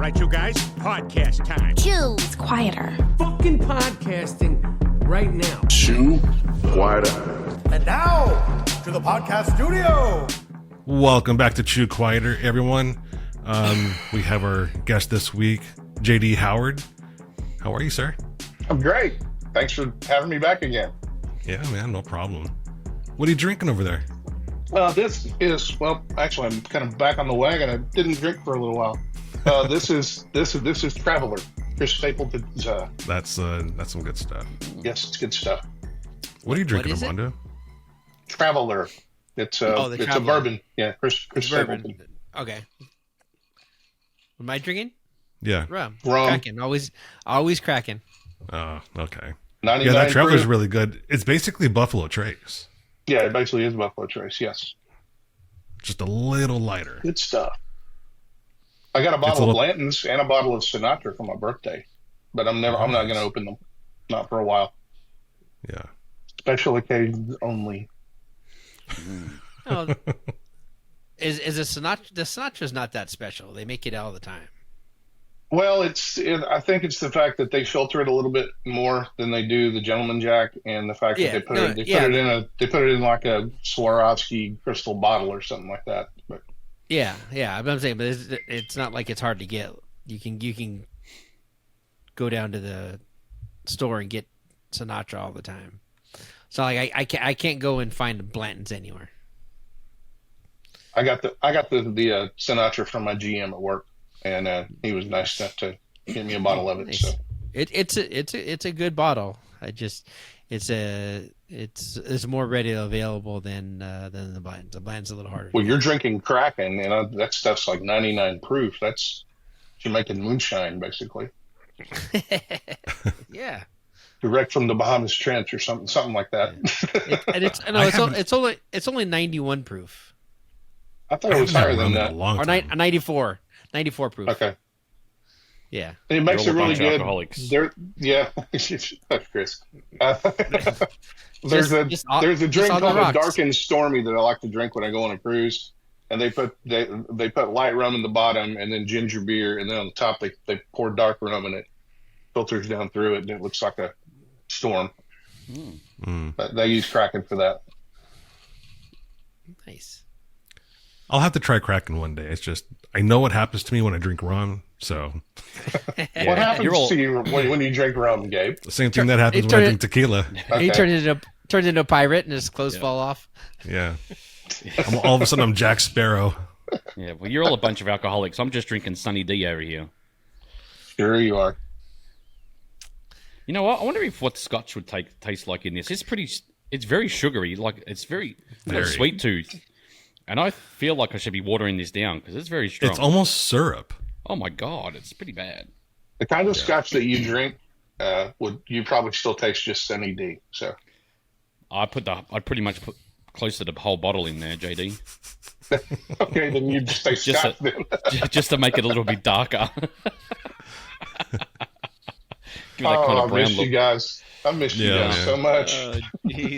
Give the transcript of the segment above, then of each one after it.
right, you guys? Podcast time. Chew. It's quieter. Fucking podcasting right now. Chew quieter. And now, to the podcast studio. Welcome back to Chew Quieter, everyone. We have our guest this week, JD Howard. How are you, sir? I'm great. Thanks for having me back again. Yeah, man, no problem. What are you drinking over there? This is, well, actually, I'm kind of back on the wagon. I didn't drink for a little while. This is Traveler, Chris Stapleton's. That's some good stuff. Yes, it's good stuff. What are you drinking, Armando? Traveler. It's a bourbon. Yeah, Chris bourbon. Stapleton. Okay. Am I drinking? Yeah. Rum. Rum. Cracking. Always cracking. Oh, okay. 99 Yeah, that Traveler's proof. really good. It's basically Buffalo Trace. Yeah, it basically is Buffalo Trace. Yes. Just a little lighter. Good stuff. I got a bottle of Blanton's and a bottle of Sinatra for my birthday, but I'm not going to open them. Not for a while. Yeah. Special occasions only. Oh, is a Sinatra? The Sinatra's not that special. They make it all the time. Well, I think it's the fact that they filter it a little bit more than they do the Gentleman Jack, and the fact that they put it in like a Swarovski crystal bottle or something like that. But Yeah. I'm saying, but it's not like it's hard to get. You can go down to the store and get Sinatra all the time. So like I can't go and find Blanton's anywhere. I got the Sinatra from my GM at work, and he was nice enough to give me a bottle of it. Nice. So it's a good bottle. It's more readily available than the Blanton's. The Blanton's a little harder. well, you're drinking Kraken, and that stuff's like 99 proof. You're making moonshine basically, Yeah. direct from the Bahamas Trench or something like that. It's only 91 proof. I thought it was higher than that. Or 94 proof. Okay. Yeah. And it makes it really good. Alcoholics. Yeah, that's Chris. There's a drink on the called a rocks. Dark and Stormy that I like to drink when I go on a cruise, and they put light rum in the bottom and then ginger beer, and then on the top they pour dark rum, and it filters down through it, and it looks like a storm. But they use Kraken for that. Nice. I'll have to try Kraken one day. It's just, I know what happens to me when I drink rum, so. What happens to you when you drink rum, Gabe? The same thing that happens when I drink tequila. He turned into a pirate and his clothes fall off. Yeah. All of a sudden, I'm Jack Sparrow. Yeah, well, you're all a bunch of alcoholics. I'm just drinking Sunny D over here. Sure you are. You know what? I wonder what Scotch would taste like in this. It's very sugary. Like it's very sweet tooth. And I feel like I should be watering this down because it's very strong. It's almost syrup. Oh my God, it's pretty bad. The kind of Scotch that you drink you probably still taste just Sunny D. So I'd pretty much put close to the whole bottle in there, JD. Okay, then you just taste Scotch then. Just to make it a little bit darker. Give it that kind of brown I miss look. you guys. I miss you guys so much.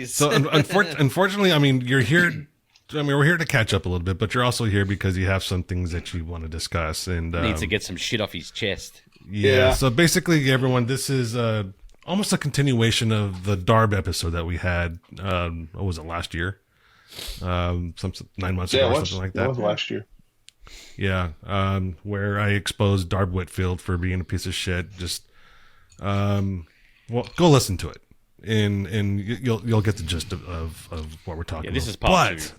So unfortunately, I mean, you're here. I mean, we're here to catch up a little bit, but you're also here because you have some things that you want to discuss and Needs to get some shit off his chest. Yeah. So basically, everyone, this is almost a continuation of the Darb episode that we had. What was it, last year? 9 months ago or something like that. It was last year. Yeah. Where I exposed Darb Whitfield for being a piece of shit. Just well, go listen to it, and you'll get the gist of what we're talking about. This is part 2.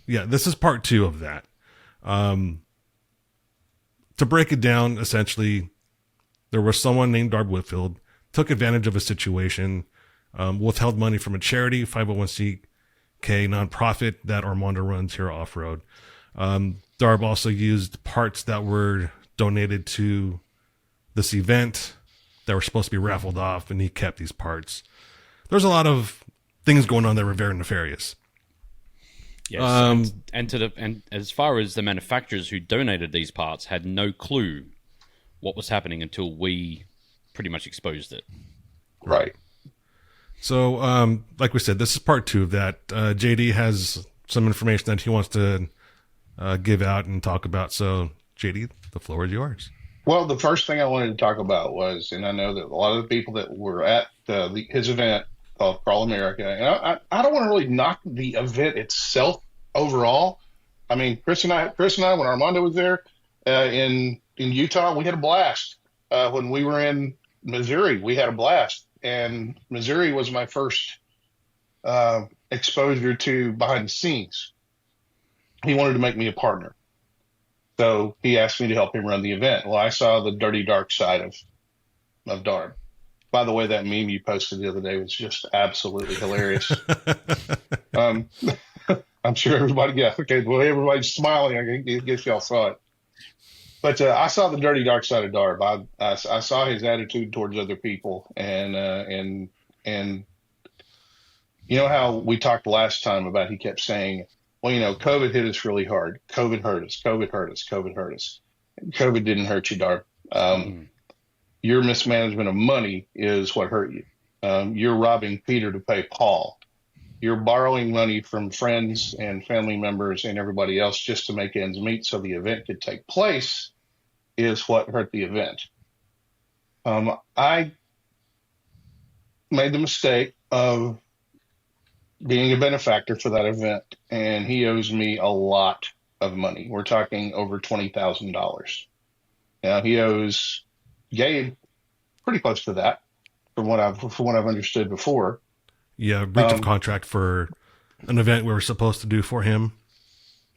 Yeah, this is part 2 of that. To break it down, essentially, there was someone named Darb Whitfield, took advantage of a situation, withheld money from a charity, 501c nonprofit that Armando runs here off-road. Darb also used parts that were donated to this event that were supposed to be raffled off, and he kept these parts. There's a lot of things going on that were very nefarious. Yes, and as far as the manufacturers who donated these parts had no clue what was happening until we pretty much exposed it. Right. So, like we said, this is part 2 of that. JD has some information that he wants to give out and talk about. So, JD, the floor is yours. Well, the first thing I wanted to talk about was, and I know that a lot of the people that were at his event called Crawl America, and I don't want to really knock the event itself overall. I mean, Chris and I, when Armando was there in Utah, we had a blast. When we were in Missouri, we had a blast, and Missouri was my first exposure to behind the scenes. He wanted to make me a partner. So he asked me to help him run the event. Well, I saw the dirty, dark side of Darb. By the way, that meme you posted the other day was just absolutely hilarious. um, I'm sure everybody, yeah, okay, well, everybody's smiling. I guess y'all saw it. But I saw the dirty, dark side of Darb. I saw his attitude towards other people, and you know how we talked last time about he kept saying, well, COVID hit us really hard. COVID hurt us. COVID hurt us. COVID hurt us. COVID didn't hurt you, Darb. Your mismanagement of money is what hurt you. You're robbing Peter to pay Paul. You're borrowing money from friends and family members and everybody else just to make ends meet so the event could take place is what hurt the event. I made the mistake of being a benefactor for that event, and he owes me a lot of money. We're talking over $20,000. Now he owes Gabe pretty close to that, from what I've understood before. Yeah, breach of contract for an event we were supposed to do for him.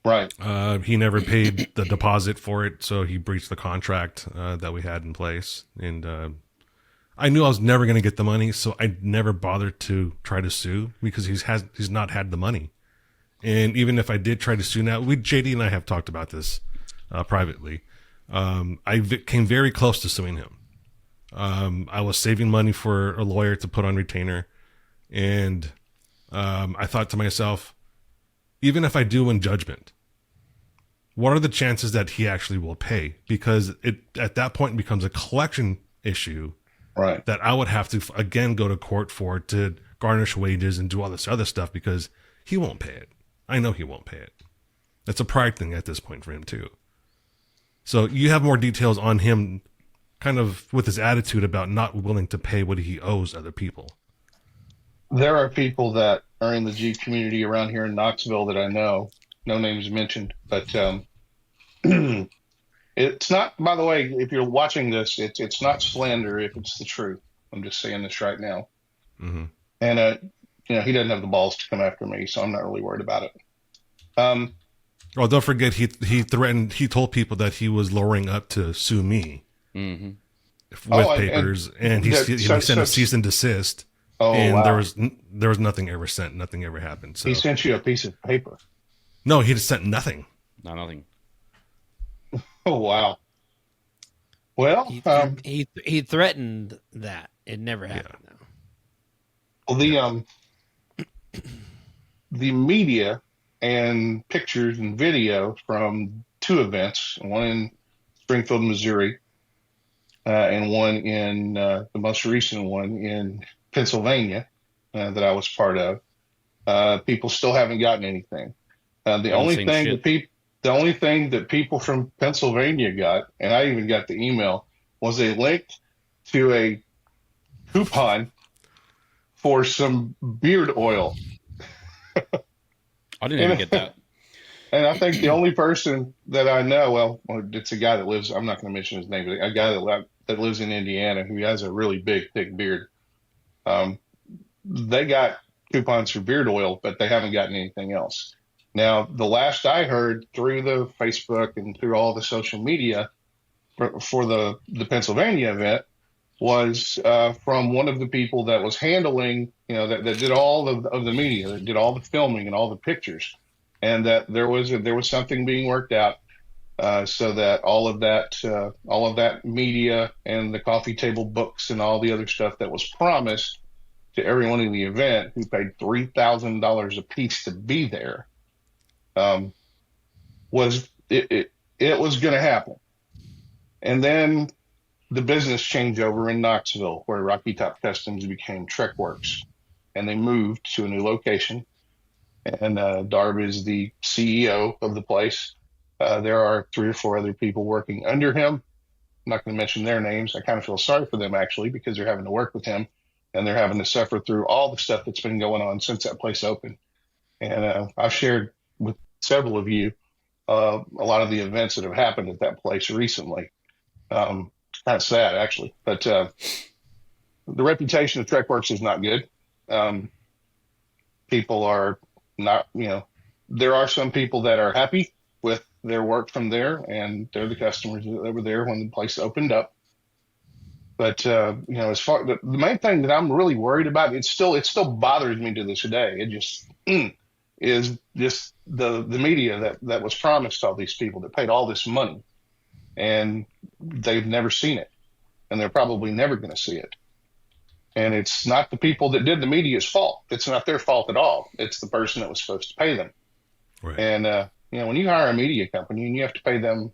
Right. He never paid the deposit for it, so he breached the contract that we had in place, and I knew I was never going to get the money, so I never bothered to try to sue because he's not had the money. And even if I did try to sue now, JD and I have talked about this privately. I came very close to suing him. I was saving money for a lawyer to put on retainer, and I thought to myself, even if I do win judgment, what are the chances that he actually will pay? Because it at that point becomes a collection issue. Right. That I would have to, again, go to court for to garnish wages and do all this other stuff because he won't pay it. I know he won't pay it. That's a pride thing at this point for him, too. So you have more details on him kind of with his attitude about not willing to pay what he owes other people. There are people that are in the G community around here in Knoxville that I know, no names mentioned, but it's not, by the way, if you're watching this, it's not slander if it's the truth. I'm just saying this right now. Mm-hmm. And, he doesn't have the balls to come after me, so I'm not really worried about it. Well, don't forget, he told people that he was lowering up to sue me with papers, and he sent a cease and desist. Oh, and wow. there was nothing ever sent, nothing ever happened. So he sent you a piece of paper. No, he just sent nothing. No, nothing. Oh, wow. Well, he threatened that. It never happened, though. Well, the media and pictures and video from two events, one in Springfield, Missouri, and one in the most recent one in Pennsylvania that I was part of, people still haven't gotten anything. The only thing that people from Pennsylvania got, and I even got the email, was a link to a coupon for some beard oil. I didn't even get that. And I think the only person that I know, well, it's a guy that lives, I'm not going to mention his name, but a guy that lives in Indiana who has a really big, thick beard. They got coupons for beard oil, but they haven't gotten anything else. Now, the last I heard through the Facebook and through all the social media for the Pennsylvania event was from one of the people that was handling, that did all of the media, that did all the filming and all the pictures, and that there was something being worked out so that all of that media and the coffee table books and all the other stuff that was promised to everyone in the event who paid $3,000 a piece to be there was going to happen. And then the business changeover in Knoxville, where Rocky Top Customs became Trek Works, and they moved to a new location. And Darb is the CEO of the place. There are 3 or 4 other people working under him. not going to mention their names. I kind of feel sorry for them actually, because they're having to work with him and they're having to suffer through all the stuff that's been going on since that place opened. And I've shared with several of you a lot of the events that have happened at that place recently. Kind of sad actually, but the reputation of TrekWorks is not good. People are not, there are some people that are happy with their work from there, and they're the customers that were there when the place opened up. But as far the main thing that I'm really worried about, it still bothers me to this day. It just is just the media that was promised all these people that paid all this money, and they've never seen it, and they're probably never going to see it. And it's not the people that did the media's fault. It's not their fault at all. It's the person that was supposed to pay them. Right. And, when you hire a media company and you have to pay them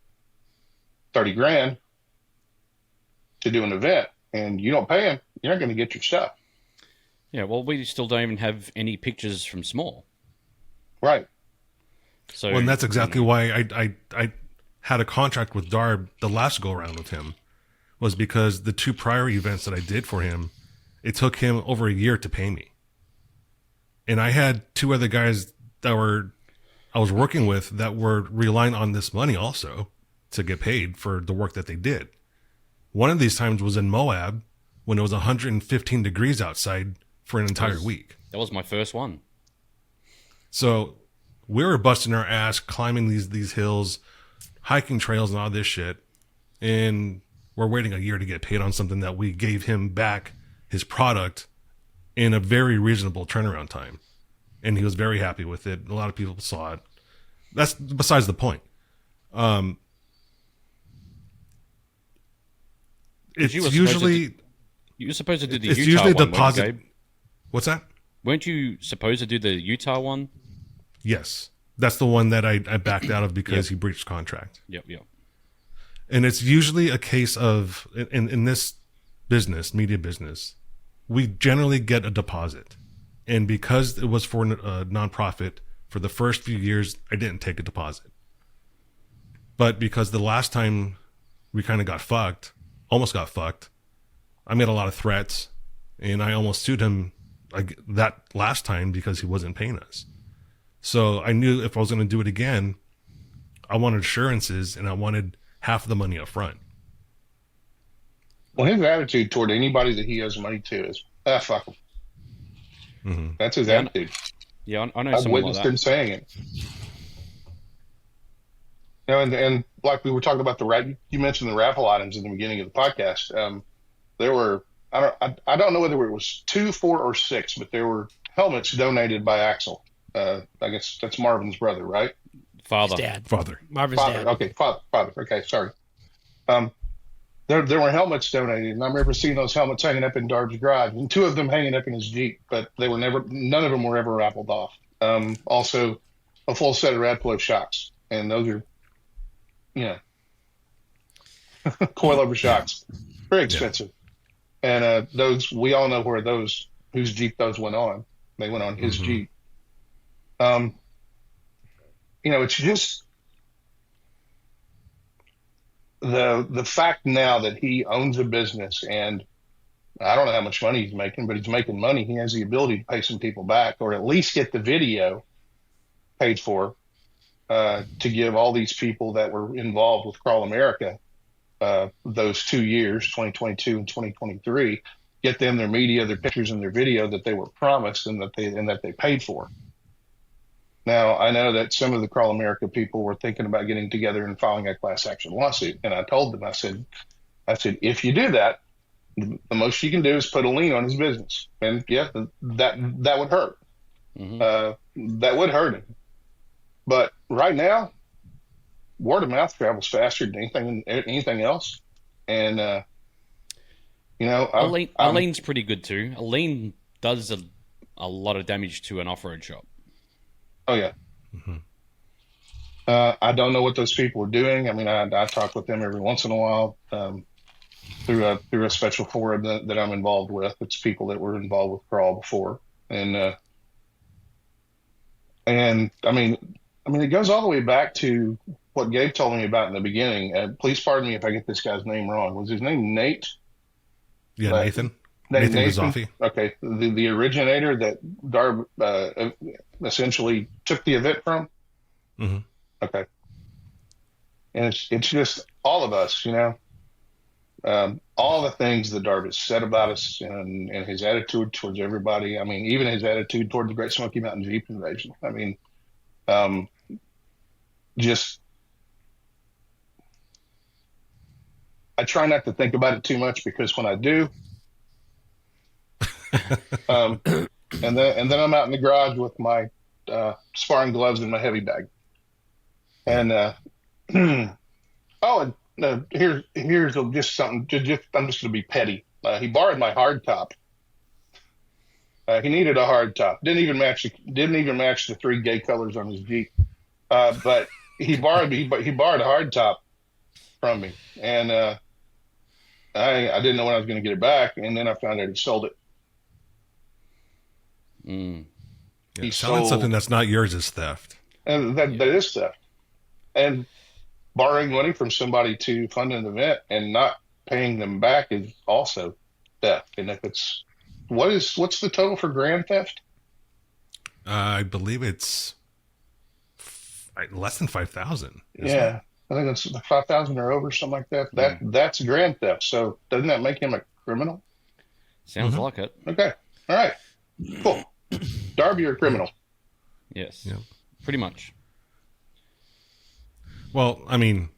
$30,000 to do an event and you don't pay them, you're not going to get your stuff. Yeah, well, we still don't even have any pictures from Small. Right. So, Well, and that's exactly why I had a contract with Darb the last go around with him, was because the 2 prior events that I did for him, it took him over a year to pay me. And I had 2 other guys that I was working with that were relying on this money also to get paid for the work that they did. One of these times was in Moab when it was 115 degrees outside for an entire week. That was my first one. So we were busting our ass, climbing these hills, hiking trails and all this shit. And we're waiting a year to get paid on something that we gave him back his product in a very reasonable turnaround time. And he was very happy with it. A lot of people saw it. That's besides the point. It's You were supposed to do the it's Utah usually one, deposit. weren't you, Gabe? What's that? Weren't you supposed to do the Utah one? Yes. That's the one that I backed out of because he breached contract. Yep. And it's usually a case of, in this business, media business, we generally get a deposit. And because it was for a nonprofit, for the first few years, I didn't take a deposit. But because the last time we kind of almost got fucked, I made a lot of threats, and I almost sued him that last time because he wasn't paying us. So I knew if I was going to do it again, I wanted assurances, and I wanted half of the money up front. Well, his attitude toward anybody that he owes money to is, fuck him. Mm-hmm. That's his attitude. Yeah, I know I've someone witnessed like that. him saying it. And like we were talking about you mentioned the raffle items in the beginning of the podcast. There were, I don't know whether it was 2, 4, or 6, but there were helmets donated by Axel. I guess that's Marvin's brother, right? Father. Father. Marvin's Father. dad. Okay, father. Okay, sorry. There were helmets donated, and I remember seeing those helmets hanging up in Darb's garage, and 2 of them hanging up in his Jeep, but none of them were ever raffled off. Also, a full set of Radflow shocks, and those are, coilover shocks, very expensive. And those, we all know whose Jeep those went on. They went on his Jeep. It's just the fact now that he owns a business, and I don't know how much money he's making, but he's making money. He has the ability to pay some people back, or at least get the video paid for, to give all these people that were involved with Crawl America those 2 years, 2022 and 2023, get them their media, their pictures, and their video that they were promised and that they paid for. Now, I know that some of the Crawl America people were thinking about getting together and filing a class action lawsuit. And I told them, I said, if you do that, the most you can do is put a lien on his business. And yeah, that would hurt. Mm-hmm. That would hurt him. But right now, word of mouth travels faster than anything else. And, a lien's pretty good too. A lien does a lot of damage to an off-road shop. Oh yeah. Mm-hmm. I don't know what those people are doing. I mean, I talk with them every once in a while through a special forum that I'm involved with. It's people that were involved with Crawl before, and I mean, it goes all the way back to what Gabe told me about in the beginning. Please pardon me if I get this guy's name wrong. Was his name Nate? Yeah, Nathan. Nathan Bizoffi. Okay, the originator that Darb essentially took the event from. Mm-hmm. Okay, and it's just all of us, all the things that Darb has said about us and his attitude towards everybody. I mean, even his attitude toward the Great Smoky Mountain Jeep invasion. I mean, just I try not to think about it too much because when I do, and then I'm out in the garage with my sparring gloves and my heavy bag, and here's just something. I'm just going to be petty. He borrowed my hard top. He needed a hard top. Didn't even match the three gay colors on his Jeep. But he borrowed a hard top from me, and I didn't know when I was going to get it back, and then I found out he sold it. Yeah, selling something that's not yours is theft, and that is theft. And borrowing money from somebody to fund an event and not paying them back is also theft. And if it's what's the total for grand theft? I believe it's less than 5,000. Yeah, I think it's 5,000 or over, something like that. That's grand theft. So doesn't that make him a criminal? Sounds like it. Okay, all right, cool. Darb, you're a criminal. Yes, Yeah. Pretty much. Well, I mean,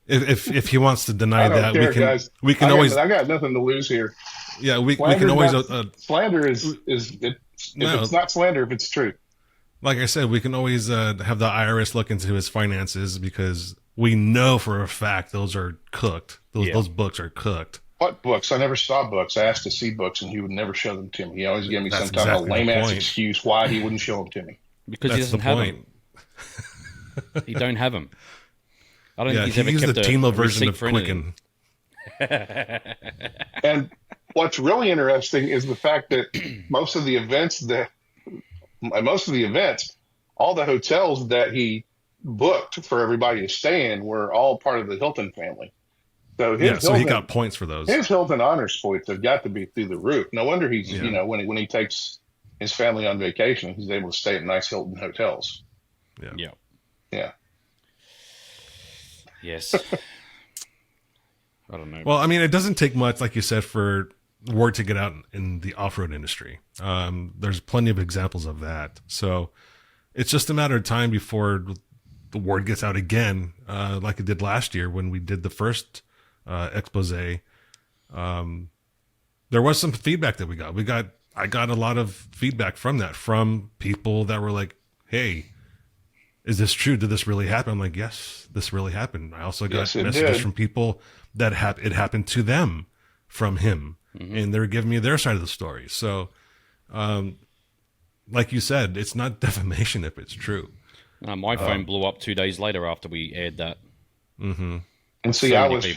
if he wants to deny I don't that, care, guys. we can always. I got nothing to lose here. Yeah, we can always. Slander is it's not slander if it's true. Like I said, we can always have the IRS look into his finances because we know for a fact those are cooked. Those books are cooked. What books? I never saw books. I asked to see books, and he would never show them to me. He always gave me some type of lame ass excuse why he wouldn't show them to me. Because he doesn't have them. He don't have them. I don't think he's ever kept the a TEMA version receipt of for Quicken. And what's really interesting is the fact that most of the events, all the hotels that he booked for everybody to stay in were all part of the Hilton family. So he got points for those. His Hilton honors points have got to be through the roof. No wonder he's when he takes his family on vacation, he's able to stay at nice Hilton hotels. Yeah. Yes. I don't know. Well, I mean, it doesn't take much, like you said, for word to get out in the off-road industry. There's plenty of examples of that. So it's just a matter of time before the word gets out again, like it did last year when we did the first expose. There was some feedback that we got. I got a lot of feedback from that, from people that were like, hey, is this true? Did this really happen? I'm like, yes, this really happened. I also got messages from people that it happened to them from him, and they were giving me their side of the story. So, like you said, it's not defamation if it's true. My phone blew up 2 days later after we aired that. Mm-hmm. And see, I was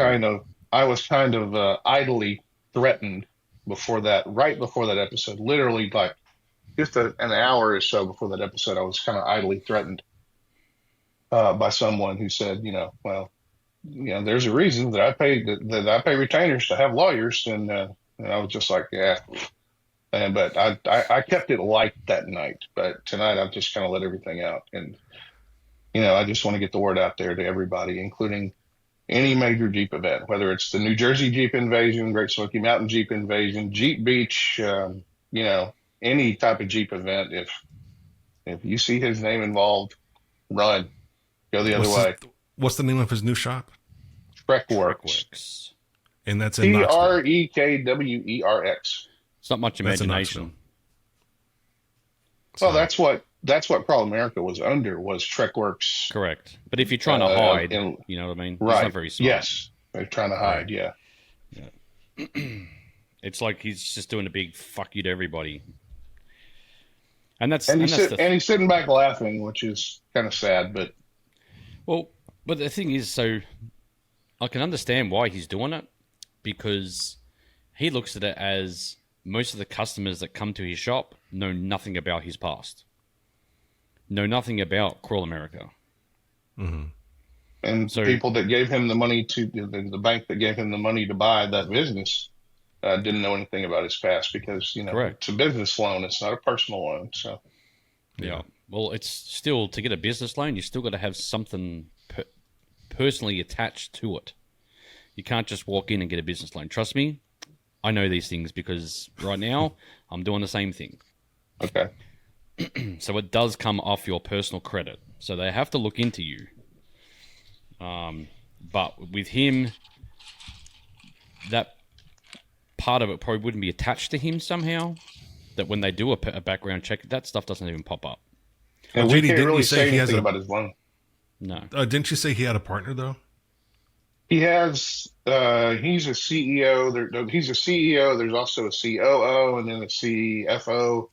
kind of idly threatened right before that episode, literally like just an hour or so before that episode, I was kind of idly threatened by someone who said, there's a reason that I pay retainers to have lawyers, and I was just like, yeah. But I kept it light that night. But tonight I've just kind of let everything out, and I just want to get the word out there to everybody, including any major Jeep event, whether it's the New Jersey Jeep invasion, Great Smoky Mountain Jeep invasion, Jeep Beach, any type of Jeep event. If you see his name involved, run, go the other way. What's the name of his new shop? Trekworks. And that's in Knoxville. Trekwerx. It's not much imagination. Well, that's what Crawl America was under, was Trekworks. Correct. But if you're trying to hide, you know what I mean? Right. It's not very smart. Yes. They're trying to hide, yeah. It's like he's just doing a big fuck you to everybody. And he's sitting back laughing, which is kind of sad, but but the thing is, so I can understand why he's doing it, because he looks at it as most of the customers that come to his shop know nothing about his past, know nothing about Crawl America. Mm-hmm. And So- people that gave him the money the bank that gave him the money to buy that business didn't know anything about his past because, Correct. it's a business loan. It's not a personal loan. So, Yeah. Well, it's still, to get a business loan, you still got to have something personally attached to it. You can't just walk in and get a business loan. Trust me, I know these things because right now I'm doing the same thing. okay. So it does come off your personal credit. So they have to look into you. But with him, that part of it probably wouldn't be attached to him somehow. That when they do a background check, that stuff doesn't even pop up. And JD, we didn't can't really you say say he has anything a- about his loan. No. Didn't you say he had a partner though? He has, he's a CEO. He's a CEO. There's also a COO and then a CFO.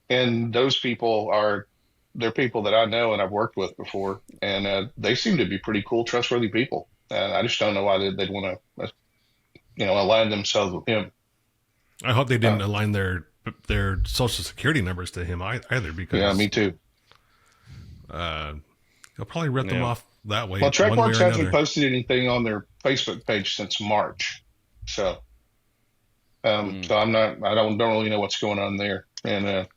And those people they're people that I know and I've worked with before. And they seem to be pretty cool, trustworthy people. And I just don't know why they'd want to, align themselves with him. I hope they didn't align their social security numbers to him either, because Yeah, me too. he'll probably rip them Yeah. off that way. Well, one way Trademarks or hasn't another. posted anything on their Facebook page since March. So, so I don't really know what's going on there. And,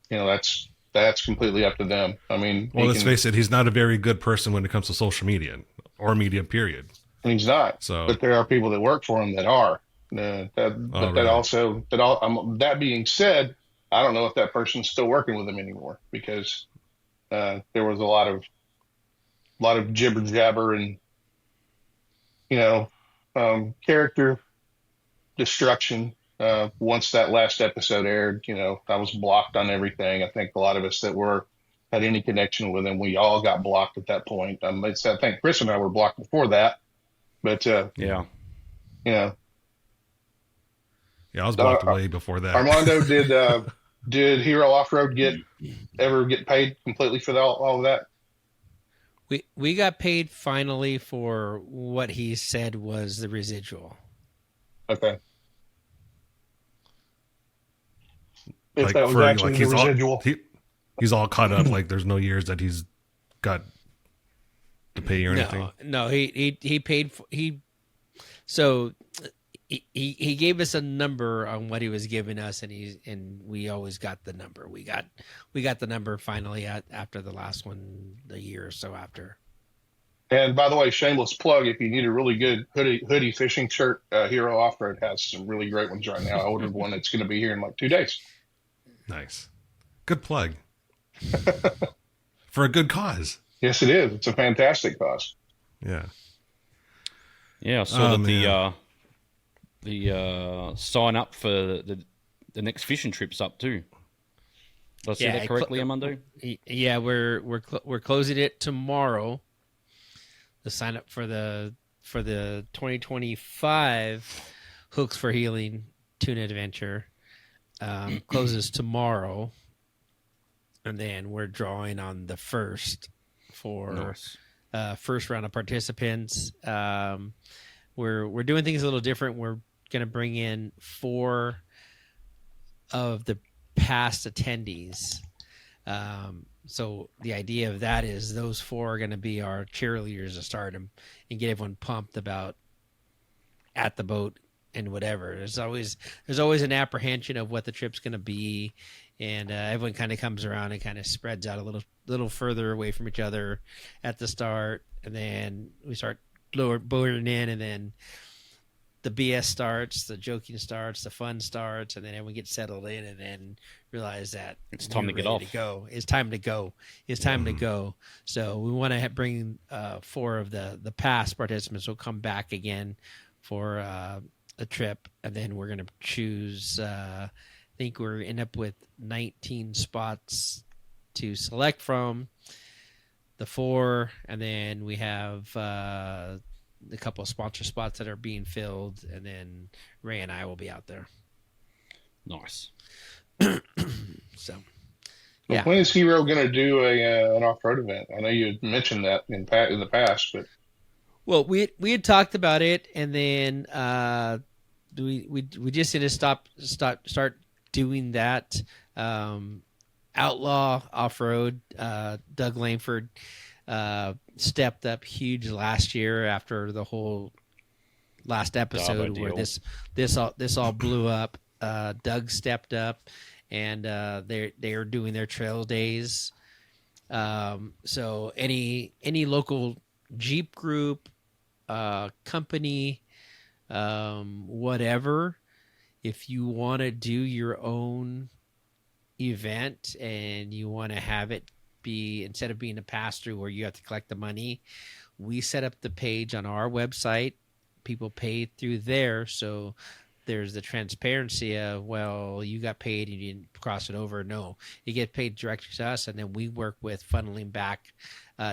that's completely up to them. I mean, Well, let's face it, he's not a very good person when it comes to social media or media, period. and he's not. So- But there are people that work for him that are. That being said, I don't know if that person's still working with him anymore because there was a lot of jibber jabber and character destruction. Once that last episode aired, I was blocked on everything. I think a lot of us that had any connection with him, we all got blocked at that point. I think Chris and I were blocked before that, but Yeah. Yeah, I was blocked away before that. Armando, did Hero Off Road ever get paid completely for all of that? We got paid finally for what he said was the residual. Okay. If Like, that was for, actually like, the residual. he's all caught up. Like, there's no years that he's got to pay or anything. No, he paid for, so he gave us a number on what he was giving us, and we always got the number. We got the number finally after the last one, a year or so after. And by the way, shameless plug, if you need a really good hoodie fishing shirt, Hero Off Road has some really great ones right now. I ordered one that's going to be here in like 2 days. Nice. Good plug. For a good cause. Yes, it is. It's a fantastic cause. Yeah. Yeah, I saw that man. the sign up for the next fishing trip's up too. Did I say that correctly, Armando? Yeah, we're closing it tomorrow. The sign up for the 2025 Hooks for Healing Tuna Adventure closes tomorrow, and then we're drawing on the first for Nice. first round of participants. We're doing things a little different. We're going to bring in 4 of the past attendees. So the idea of that is those 4 are going to be our cheerleaders to stardom and get everyone pumped about at the boat and whatever. There's always an apprehension of what the trip's going to be, and everyone kind of comes around and kind of spreads out a little further away from each other at the start, and then we start boarding in, and then the BS starts, the joking starts, the fun starts, and then everyone gets settled in, and then realize that It's time to we're get ready off. go. It's time to go. It's time to go. So we want to bring 4 of the past participants will come back again for a trip, and then we're going to choose. I think we're end up with 19 spots to select from. The 4, and then we have a couple of sponsor spots that are being filled, and then Ray and I will be out there. Nice. So, Yeah. When is Hero going to do an off-road event? I know you had mentioned that in the past, but well, we had talked about it, and then we just need to start doing that. Outlaw Off-Road, Doug Langford stepped up huge last year after the whole last episode where this all blew up. Doug stepped up, and they're doing their trail days. So any local Jeep group, company, whatever, if you want to do your own event and you want to have it be, instead of being a pass-through where you have to collect the money, we set up the page on our website. People pay through there, so there's the transparency of, well, you got paid and you didn't cross it over. No, you get paid directly to us, and then we work with funneling back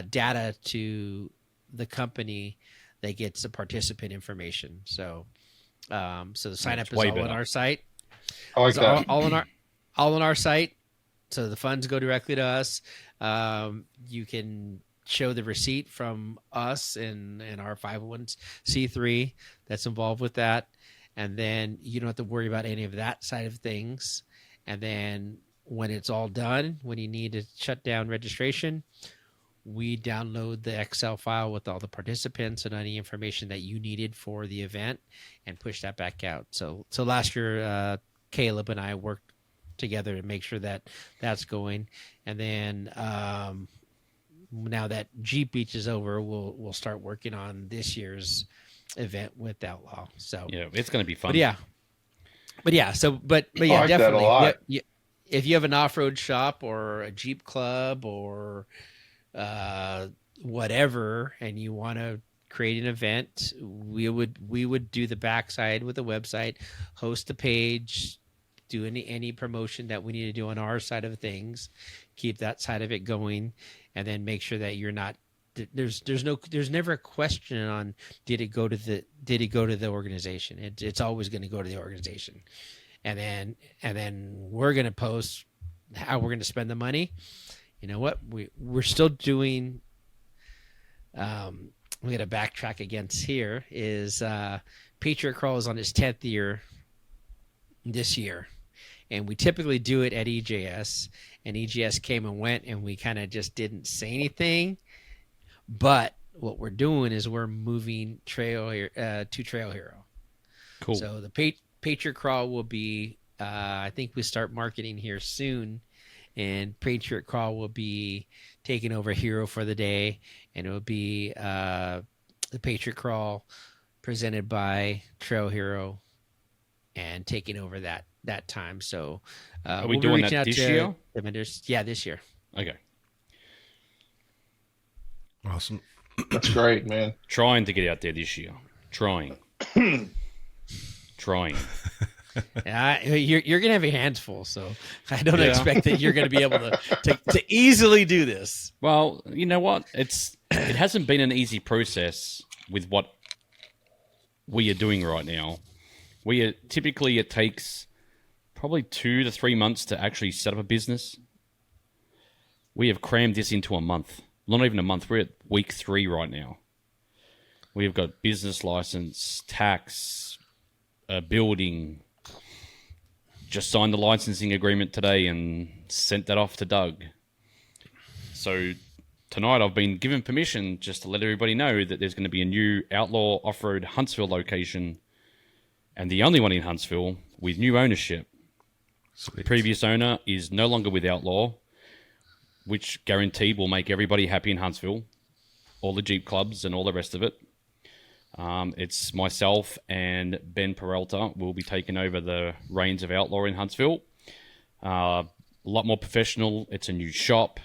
data to the company that gets the participant information. So, so the sign up is all on our site. I like that. All on our site. So the funds go directly to us. You can show the receipt from us and our 501c3 that's involved with that. And then you don't have to worry about any of that side of things. And then when it's all done, when you need to shut down registration, we download the Excel file with all the participants and any information that you needed for the event and push that back out. So last year, Caleb and I worked together to make sure that that's going. And then now that Jeep Beach is over, we'll start working on this year's event with Outlaw. So yeah, it's going to be fun. But yeah, but I yeah, like that a definitely. lot. If you have an off-road shop or a Jeep club or whatever, and you want to create an event, we would do the backside with the website, host the page, do any promotion that we need to do on our side of things, keep that side of it going, and then make sure that you're not. There's never a question on did it go to the organization. It's always going to go to the organization, and then we're going to post how we're going to spend the money. You know what, we're still doing. I'm going to backtrack against here. Is Patriot Crawl is on its 10th year this year, and we typically do it at EJS, and EJS came and went, and we kind of just didn't say anything. But what we're doing is we're moving to Trail Hero. Cool. So the Patriot Crawl will be, I think we start marketing here soon, and Patriot Crawl will be taking over Hero for the day, and it will be the Patriot Crawl presented by Trail Hero and taking over that time. So are we doing that this year? Yeah, this year. Okay. Awesome. That's great, man. Trying to get out there this year. Trying. You're gonna have your hands full, so I don't expect that you're gonna be able to easily do this. Well, you know what? It hasn't been an easy process with what we are doing right now. Typically it takes probably 2 to 3 months to actually set up a business. We have crammed this into a month. Not even a month. We're at week 3 right now. We've got business license, tax, building. Just signed the licensing agreement today and sent that off to Doug. So tonight I've been given permission just to let everybody know that there's going to be a new Outlaw Off-Road Huntsville location, and the only one in Huntsville with new ownership. Sweet. The previous owner is no longer with Outlaw, which guaranteed will make everybody happy in Huntsville, all the Jeep clubs and all the rest of it. It's myself and Ben Peralta will be taking over the reins of Outlaw in Huntsville. A lot more professional. It's a new shop.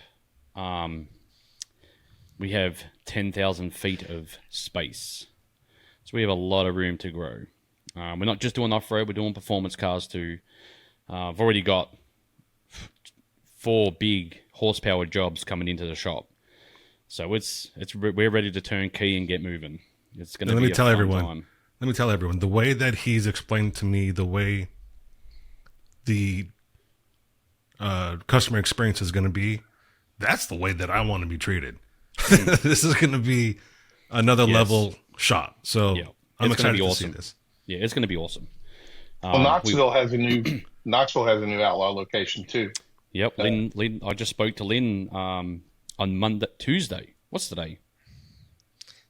We have 10,000 feet of space. So we have a lot of room to grow. We're not just doing off-road, we're doing performance cars too. I've already got 4 big horsepower jobs coming into the shop, so we're ready to turn key and get moving. It's going to be a fun time. Let me tell everyone the way that he's explained to me the way the customer experience is going to be. That's the way that I want to be treated. This is going to be another level shot. So yeah, I'm excited to awesome. see this. Yeah, it's going to be awesome. Well, Knoxville has a new Outlaw location too. Yep, Lynn. I just spoke to Lynn on Tuesday. what's today?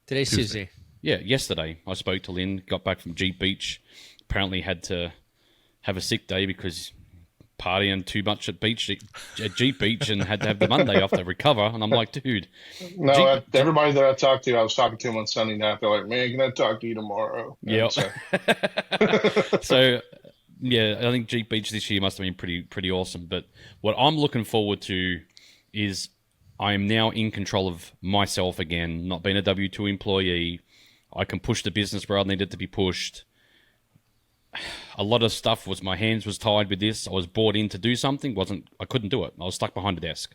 Today's Tuesday. Yeah, yesterday I spoke to Lynn, got back from Jeep Beach. Apparently had to have a sick day because partying too much at Jeep Beach, and had to have the Monday off to recover. And I'm like, dude. No, everybody that I talked to, I was talking to them on Sunday night. They're like, man, can I talk to you tomorrow? Yeah. So, So, yeah, I think Jeep Beach this year must have been pretty awesome. But what I'm looking forward to is I am now in control of myself again, not being a W-2 employee. I can push the business where I need it to be pushed. A lot of stuff was my hands was tied with this. I was brought in to do something. I couldn't do it. I was stuck behind a desk.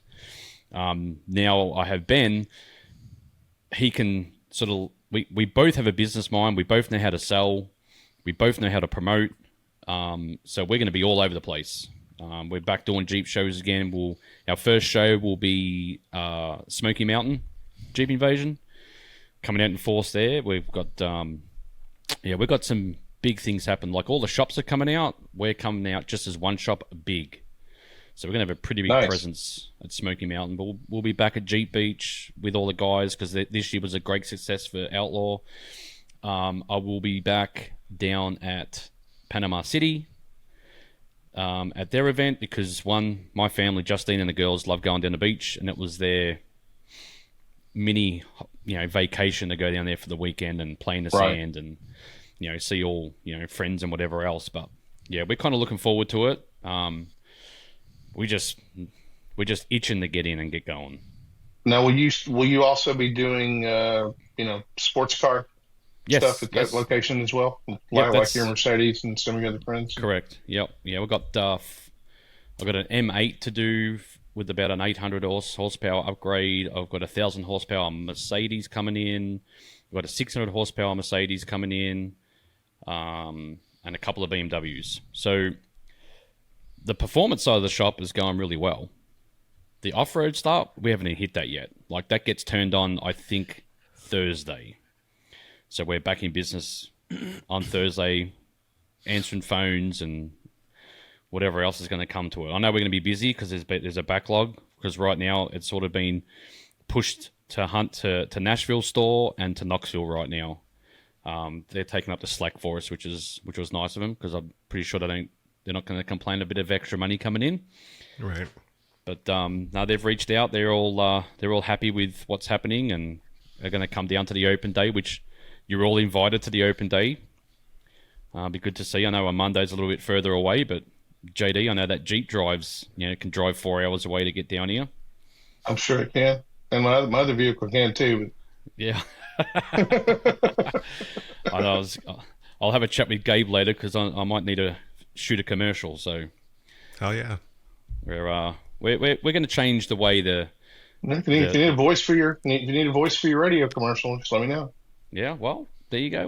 Now I have Ben. He can sort of, we both have a business mind. We both know how to sell. We both know how to promote. So we're going to be all over the place. We're back doing Jeep shows again. Our first show will be Smoky Mountain Jeep Invasion, coming out in force there. We've got we've got some big things happen. Like all the shops are coming out. We're coming out just as one shop, big. So we're going to have a pretty big presence at Smoky Mountain. But we'll be back at Jeep Beach with all the guys because this year was a great success for Outlaw. I will be back down at Panama City at their event because my family, Justine and the girls, love going down the beach, and it was their mini, vacation to go down there for the weekend and play in the sand and see all friends and whatever else. But yeah, we're kind of looking forward to it. We're just itching to get in and get going. now, will you also be doing sports car stuff at that location as well, like your Mercedes and some of your other friends? Correct. Yep. Yeah, we've got I've got an M8 to do with about an 800 horsepower upgrade. I've got 1,000 horsepower Mercedes coming in. We've got a 600 horsepower Mercedes coming in, and a couple of BMWs. So the performance side of the shop is going really well. The off-road stuff, we haven't even hit that yet. Like, that gets turned on, I think, Thursday. So we're back in business on Thursday, answering phones and whatever else is going to come to it. I know we're going to be busy because there's a backlog, because right now it's sort of been pushed to Hunt to Nashville store and to Knoxville right now. They're taking up the slack for us, which was nice of them, because I'm pretty sure they're not going to complain a bit of extra money coming in. Right. But no, they've reached out. They're all happy with what's happening, and they're going to come down to the open day, which you're all invited to the open day. Be good to see. I know on Monday's a little bit further away, but JD, I know that Jeep can drive 4 hours away to get down here. I'm sure it can, and my other vehicle can too. Yeah. I'll have a chat with Gabe later because I might need to shoot a commercial. So, hell yeah, we're going to change the way if you need a voice for your radio commercial, just let me know. Yeah, well, there you go.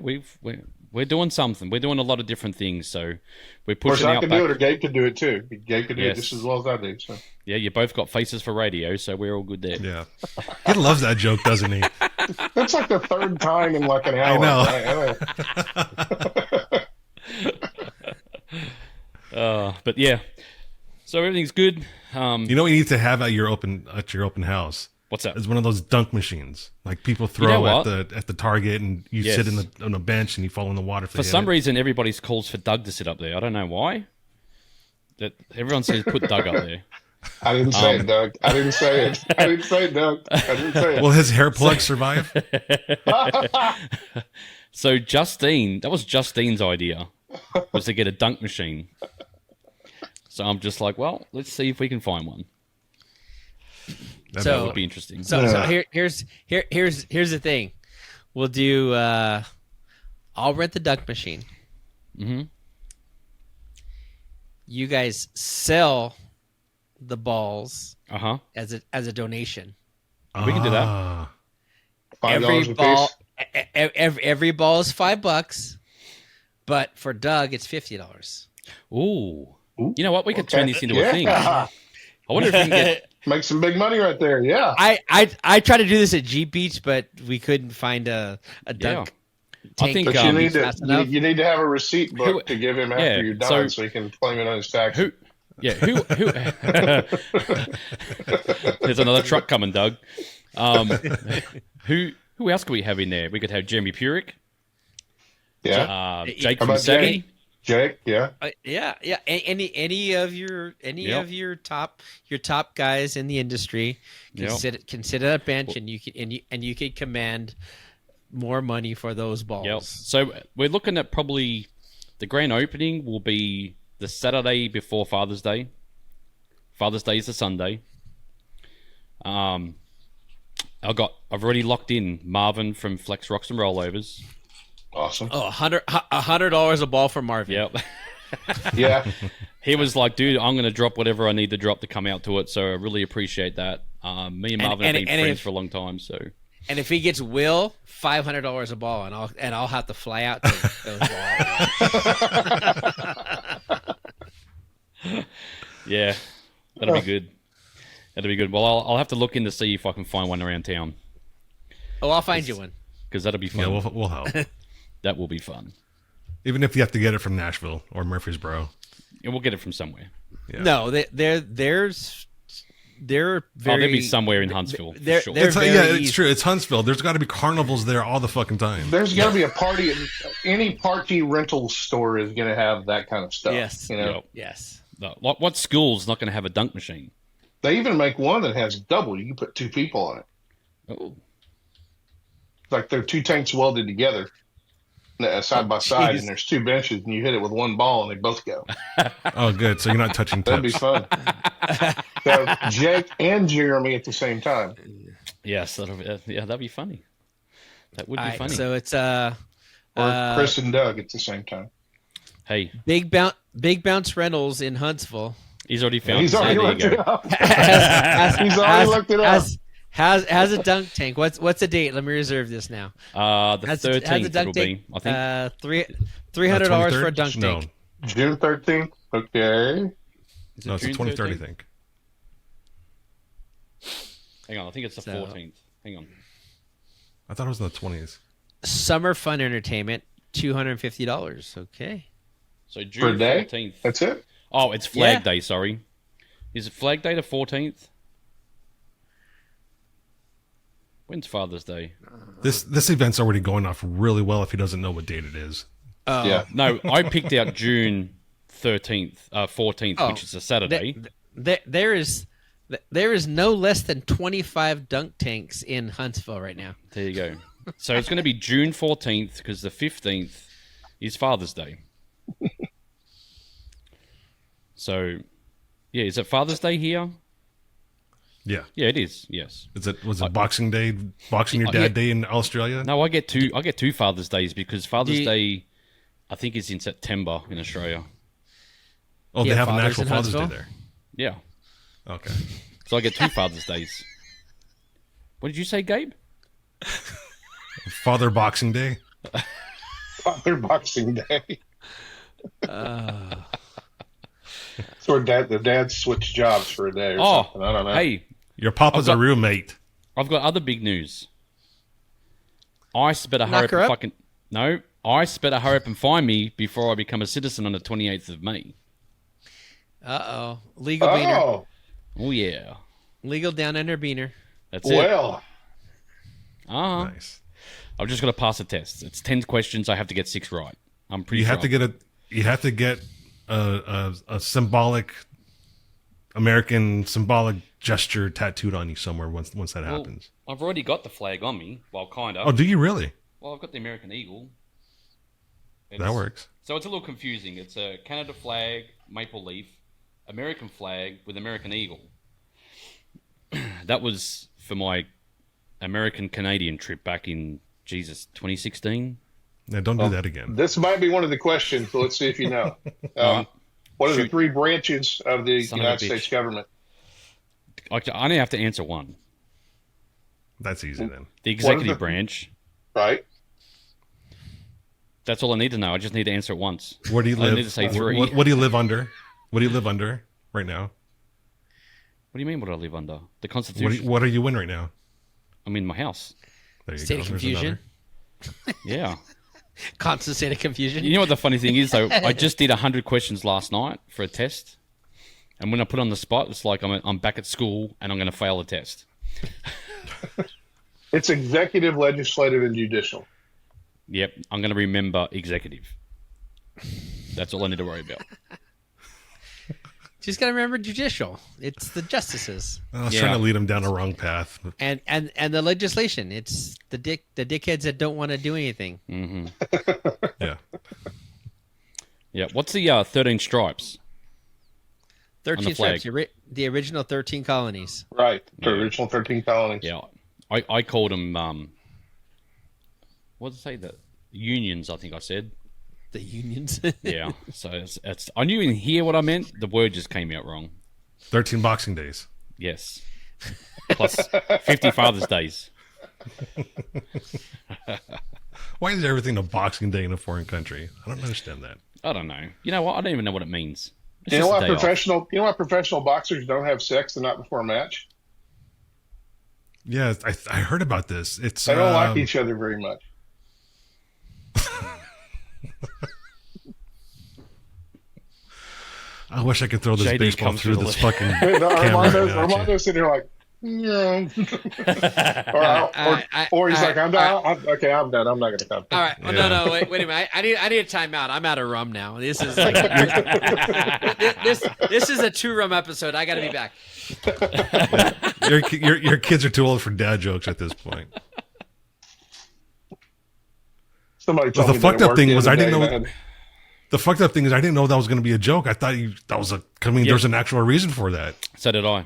We're doing something. We're doing a lot of different things. So we're pushing out. I can do it, or Gabe can do it too. Gabe can do it just as well as I do. So. Yeah, you both got faces for radio, so we're all good there. Yeah, he loves that joke, doesn't he? That's like the third time in like an hour. I know. But yeah, so everything's good. You know what you need to have at your open house? What's that? It's one of those dunk machines, like people throw at the Target, and you sit on a bench and you fall in the water. For some reason, everybody calls for Doug to sit up there. I don't know why. That everyone says put Doug up there. I didn't say it, Doug. I didn't say it. I didn't say it, Doug. I didn't say it. Will his hair plug survive? So that was Justine's idea, was to get a dunk machine. So I'm just like, well, let's see if we can find one. That would be interesting. So here's the thing. We'll do. I'll rent the dunk machine. Mm-hmm. You guys sell the balls. As a donation. We can do that. $5 Every ball is $5, but for Doug it's $50. Ooh. You know what? We could turn this into a thing. I wonder if we can get. Make some big money right there, yeah. I tried to do this at Jeep Beach, but we couldn't find a dunk tank. I think you need to have a receipt book to give him after you're done, so he can claim it on his tax. Yeah, who There's another truck coming, Doug. Who else could we have in there? We could have Jeremy Purick. Yeah. Jake How from about Savvy. Jake, yeah. Yeah. Any of your top guys in the industry can sit at a bench and you can command more money for those balls. Yep. So we're looking at probably the grand opening will be the Saturday before Father's Day. Father's Day is the Sunday. I've already locked in Marvin from Flex Rocks and Rollovers. Awesome. Oh, $100 a ball for Marvin. Yep. Yeah. He was like, dude, I'm going to drop whatever I need to drop to come out to it. So I really appreciate that. Me and Marvin have been friends for a long time. So. And if he gets Will, $500 a ball, and I'll have to fly out to those balls. Yeah, that'll be good. That'll be good. Well, I'll have to look in to see if I can find one around town. Oh, I'll find you one. Because that'll be fun. Yeah, we'll help. That will be fun. Even if you have to get it from Nashville or Murfreesboro. And we'll get it from somewhere. Yeah. No, they're very. There'll be somewhere in Huntsville. For sure. It's true. It's Huntsville. There's got to be carnivals there all the fucking time. There's got to be a party. Any party rental store is going to have that kind of stuff. Yes. You know? Yep. Yes. What school's not going to have a dunk machine? They even make one that has double. You can put 2 people on it. Oh. It's like they're 2 tanks welded together side by side, and there's 2 benches, and you hit it with 1 ball, and they both go. Oh, good. So you're not touching That'd be tips. fun. So Jake and Jeremy at the same time. Yes, that'd be funny. That would be funny. So it's Or Chris and Doug at the same time. Hey, Big Bounce Rentals in Huntsville. he's already found. He's it. already There you looked go. it up. He's already looked it up. Has a dunk tank. What's the date? Let me reserve this now. The Has a 13th dunk it'll tank, be. I think. $300 for a 23rd? dunk tank. No, June 13th. Okay. Is it no, it's the June 23rd, I 13th? think. Hang on, I think it's the 14th. Hang on. I thought it was in the 20s. Summer fun entertainment, $250. Okay. So For a June day? 14th. That's it? Oh, it's Flag Yeah. Day. Sorry. Is it Flag Day the 14th? When's Father's Day? This event's already going off really well if he doesn't know what date it is. Yeah. No, I picked out June 14th, which is a Saturday. There is no less than 25 dunk tanks in Huntsville right now. There you go. So it's going to be June 14th because the 15th is Father's Day. So, yeah, is it Father's Day here? Yeah. Yeah, it is. Yes. Was it Boxing Day, Boxing Your Dad Day in Australia? No, I get two Father's Days because Father's Day, I think, is in September in Australia. Oh, they have an Fathers actual in Father's Day Huntsville? there. Yeah. Okay. So I get 2 Father's Days. What did you say, Gabe? Father Boxing Day. Father Boxing Day. So the dad switched jobs for a day or something. I don't know. Hey, Your papa's a roommate. I've got other big news. Ice better hurry Knock up her and up. fucking... No, Ice better hurry up and find me before I become a citizen on the 28th of May. Uh-oh. Legal beaner. Oh, Oh, yeah. Legal down under beaner. That's it. well. Nice. I've just got to pass a test. It's 10 questions. I have to get 6 right. I'm pretty You sure. have to get a symbolic American symbolic gesture tattooed on you somewhere once that happens. I've already got the flag on me. Well, kind of. Oh, do you really? Well, I've got the American Eagle. That works. So it's a little confusing. It's a Canada flag, maple leaf, American flag with American Eagle. That was for my American-Canadian trip back in, 2016. Now, don't do that again. This might be one of the questions, but let's see if you know. What are the 3 branches of the Son of a United bitch. States government? I only have to answer one. That's easy then. The executive branch. Right? That's all I need to know. I just need to answer it once. Where do you I live? need to say 3. What do you live under? What do you live under right now? What do you mean what do I live under? The Constitution. What are you in right now? I'm in my house. There you State go. of There's confusion. another. Yeah. Constant state of confusion. You know what the funny thing is, though? I just did 100 questions last night for a test. And when I put on the spot, it's like I'm back at school and I'm going to fail a test. It's executive, legislative, and judicial. Yep, I'm going to remember executive. That's all I need to worry about. Just got to remember judicial. It's the justices. I was trying to lead him down a wrong path. And the legislation. It's the dickheads that don't want to do anything. Mm-hmm. Yeah. Yeah. What's the 13 stripes? 13 stripes. The original 13 colonies. Right. The original 13 colonies. Yeah. I called them, what did I say? The unions, I think I said. The unions? Yeah. So it's I knew in here what I meant. The word just came out wrong. 13 Boxing Days. Yes. Plus 50 Father's Days. Why is everything a Boxing Day in a foreign country? I don't understand that. I don't know. You know what? I don't even know what it means. It's You know just a what day off. You know what professional boxers don't have sex the night before a match? Yeah, I heard about this. It's They don't like each other very much. I wish I could throw this JD baseball comes through through this the- fucking camera right now. Armando's sitting there like, yeah. or he's like, I'm done. Okay, I'm done. I'm not going to come. All right. Well, Yeah. No. Wait a minute. I need a timeout. I'm out of rum now. This is like this is a 2-rum episode. I got to be back. Your kids are too old for dad jokes at this point. Somebody But told the me fucked that it up thing worked was the I other didn't day, know. man. The fucked up thing is I didn't know that was going to be a joke. I thought that was there's an actual reason for that. So did I.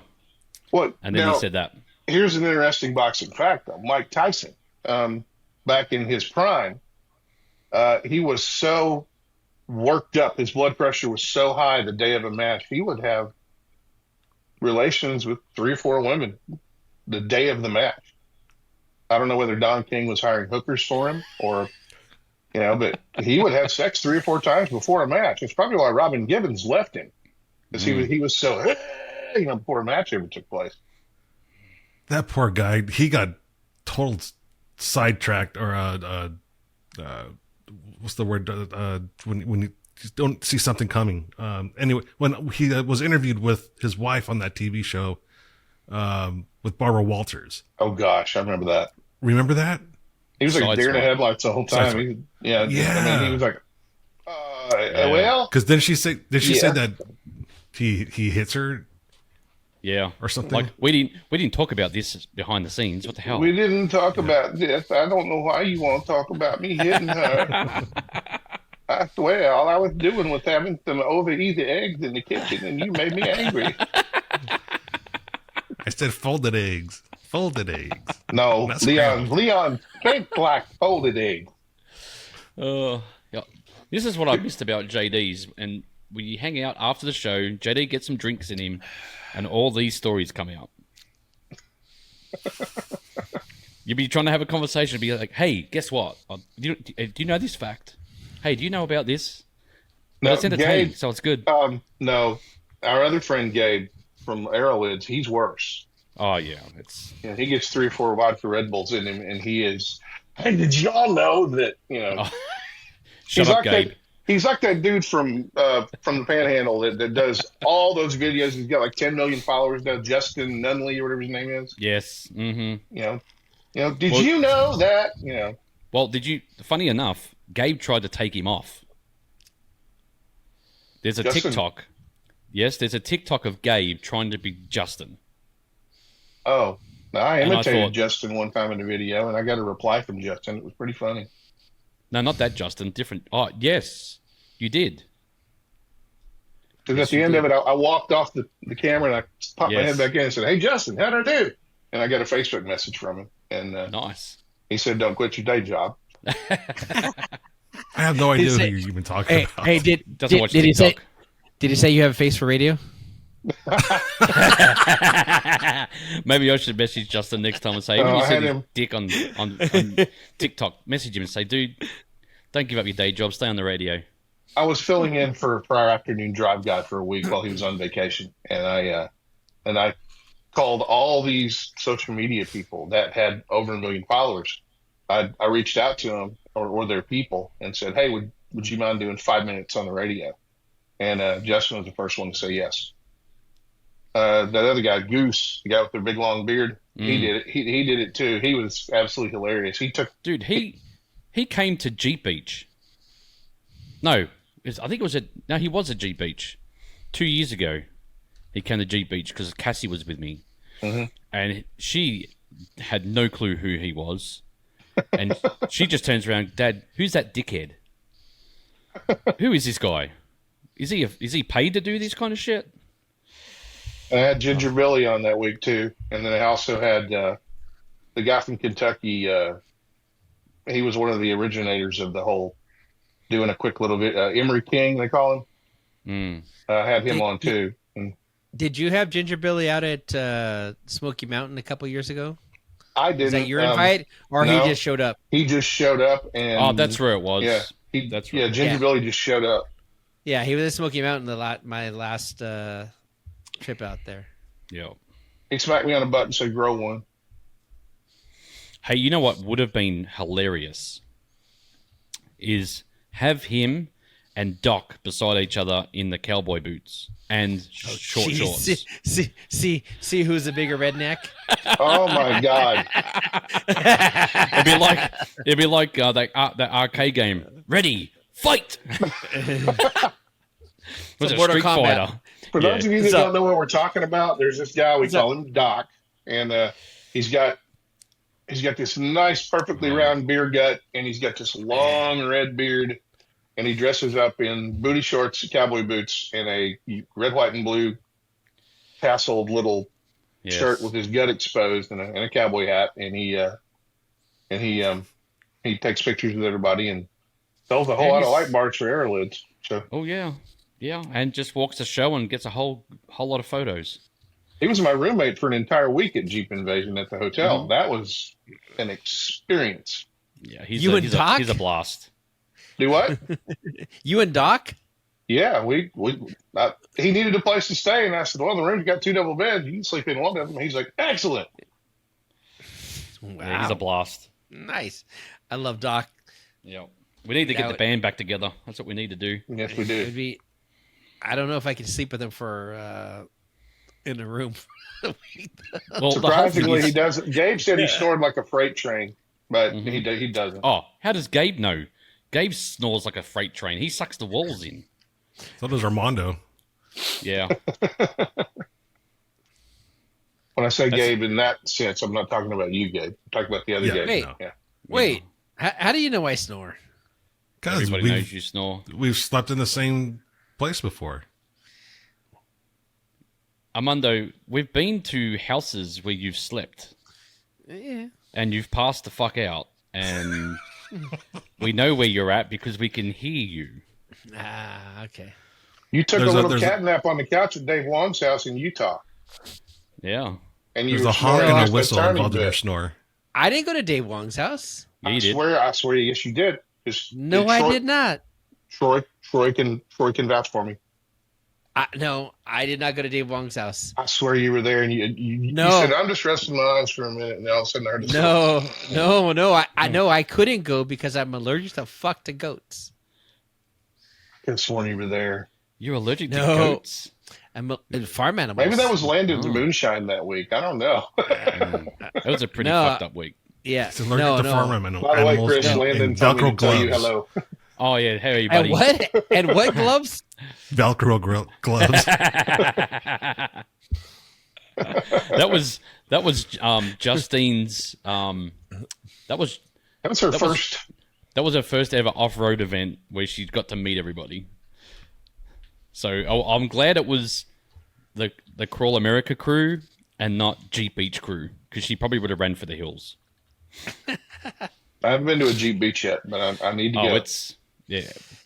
What? And then Now, he said that. here's an interesting boxing fact, though. Mike Tyson, back in his prime, he was so worked up. His blood pressure was so high the day of a match. He would have relations with 3 or 4 women the day of the match. I don't know whether Don King was hiring hookers for him or, but he would have sex 3 or 4 times before a match. It's probably why Robin Gibbons left him, because he was so, before a match ever took place. That poor guy, he got total sidetracked or what's the word when you just don't see something coming. Anyway, when he was interviewed with his wife on that TV show with Barbara Walters. Oh gosh, I remember that. Remember that? He was like Sideswipe. deer in the headlights the whole time. I mean, he was like, well, Because then she said Yeah. that he hits her Yeah. or something. Like we didn't talk about this behind the scenes. What the hell? we didn't talk about this. I don't know why you want to talk about me hitting her. I swear, all I was doing was having some over-easy eggs in the kitchen, and you made me angry. I said folded eggs. Folded eggs. No, That's Leon cake black folded egg. Yeah. This is what I missed about JD's. And when you hang out after the show, JD gets some drinks in him, and all these stories come out. You'd be trying to have a conversation, be like, "Hey, guess what? Do you know this fact? Hey, do you know about this?" No, It's entertaining, Gabe, so it's good. no, our other friend Gabe from Arrowheads, he's worse. Oh yeah, it's He gets 3 or 4 vodka Red Bulls in him, and he is. Hey, did y'all know that? shut he's up, like Gabe. that. He's like that dude from the Panhandle that does all those videos. He's got like 10 million followers now. Justin Nunley or whatever his name is. Yes. Mm-hmm. Did you know that? Well, funny enough, Gabe tried to take him off. There's a Justin? TikTok. Yes, there's a TikTok of Gabe trying to be Justin. Oh, I And I imitated thought- Justin one time in the video, and I got a reply from Justin. It was pretty funny. No, not that Justin. Different. Oh, yes, you did. Because Yes, at the you end of did. it, I walked off the camera and I popped my Yes. head back in and said, "Hey, Justin, how'd I do?" And I got a Facebook message from him, and Nice. he said, "Don't quit your day job." I have no idea who say- you're even talking about. Doesn't watch did he say TikTok. did he say you have a face for radio? Maybe I should message Justin next time and say, Oh, when you I see had this him. dick on TikTok, message him and say, dude, don't give up your day job, stay on the radio. I was filling in for a prior afternoon drive guy for a week while he was on vacation, and I called all these social media people that had over 1 million followers. I reached out to them or their people and said, "Hey, would you mind doing 5 minutes on the radio?" And Justin was the first one to say yes. That other guy, Goose, the guy with the big long beard, he did it. He did it too. He was absolutely hilarious. Dude, he came to Jeep Beach. No, I think it was he was at Jeep Beach 2 years ago. He came to Jeep Beach because Cassie was with me, and she had no clue who he was, and she just turns around, Dad, who's that dickhead? Who is this guy? Is he paid to do this kind of shit? I had Ginger Billy on that week too, and then I also had the guy from Kentucky. He was one of the originators of the whole doing a quick little bit. Emery King, they call him. I had him on too. Did you have Ginger Billy out at Smoky Mountain a couple years ago? I didn't. Is that your invite, or no, he just showed up? He just showed up, and that's where it was. Yeah, that's right. Yeah, Ginger Billy just showed up. Yeah, he was at Smoky Mountain my last trip out there. Yeah. He smacked me on the butt and said, "Grow one." Hey, you know what would have been hilarious is have him and Doc beside each other in the cowboy boots and short shorts. See who's the bigger redneck? Oh my God! It'd be like that arcade game. Ready, fight! Was it Mortal Street Kombat. Fighter? For those of you that don't know what we're talking about, there's this guy we call him Doc, and he's got this nice, perfectly round beer gut, and he's got this long red beard, and he dresses up in booty shorts, cowboy boots, and a red, white, and blue tasseled little shirt with his gut exposed, and a cowboy hat, and he takes pictures with everybody and sells a whole lot of light bars for Aerolids. So. Oh yeah, and just walks the show and gets a whole lot of photos. He was my roommate for an entire week at Jeep Invasion at the hotel. That was an experience. Yeah, he's a blast. Do what? You and Doc? Yeah, he needed a place to stay, and I said, "Well, the room's got 2 double beds. You can sleep in one of them." He's like, "Excellent." Wow. Yeah, he's a blast. Nice. I love Doc. Yeah, we need to get the band back together. That's what we need to do. Yes, we do. I don't know if I could sleep with him for in a room. Well, surprisingly, he doesn't. Gabe said he snored like a freight train, but he doesn't. Oh, how does Gabe know? Gabe snores like a freight train. He sucks the walls in. So does Armando. Yeah. When I say Gabe in that sense, I'm not talking about you, Gabe. I'm talking about the other Gabe. Wait. How do you know I snore? Because everybody knows you snore. We've slept in the same place before. Armando, we've been to houses where you've slept. Yeah. And you've passed the fuck out. And we know where you're at because we can hear you. Ah, okay. You took a little cat nap on the couch at Dave Wong's house in Utah. Yeah. And there's a honk and a whistle involved in your snore. I didn't go to Dave Wong's house. Yeah, you did. I swear, yes, you did. No, I did not. Troy can vouch for me. No, I did not go to Dave Wong's house. I swear you were there, and you said, "I'm just resting my eyes for a minute," and all of a sudden I heard No. I know I couldn't go because I'm allergic to goats. I could have sworn you were there. You're allergic to goats? I'm farm animals. Maybe that was Land of the Moonshine that week. I don't know. That was a pretty fucked up week. Yeah. It's allergic to farm animals. By the way, Chris, Landon told me to tell you hello. Oh yeah, hey buddy. And what gloves? Velcro gloves. That was Justine's. That was her first. That was her first ever off-road event where she got to meet everybody. So I'm glad it was the Crawl America crew and not Jeep Beach crew because she probably would have ran for the hills. I haven't been to a Jeep Beach yet, but I need to go.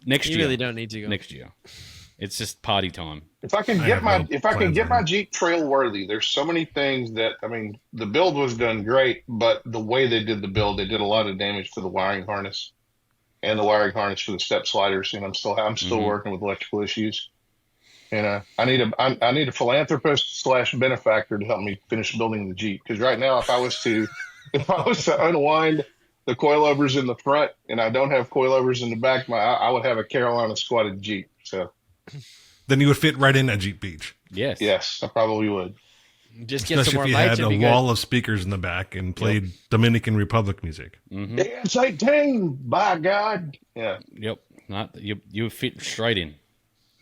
Next year. You really don't need to go. Next year. It's just party time. If I can get my Jeep trail worthy, there's so many things that the build was done great, but the way they did the build, they did a lot of damage to the wiring harness and the wiring harness for the step sliders, and I'm still working with electrical issues. And I need a philanthropist / benefactor to help me finish building the Jeep, because right now if I was to unwind the coilovers in the front and I don't have coilovers in the back, I would have a Carolina squatted Jeep. So then you would fit right in at Jeep Beach. Yes. Yes, I probably would. Just get some Especially more if you lights had and a be good. wall of speakers in the back and played Dominican Republic music. It's 18, by God. Yeah. Yep. Not you fit straight in.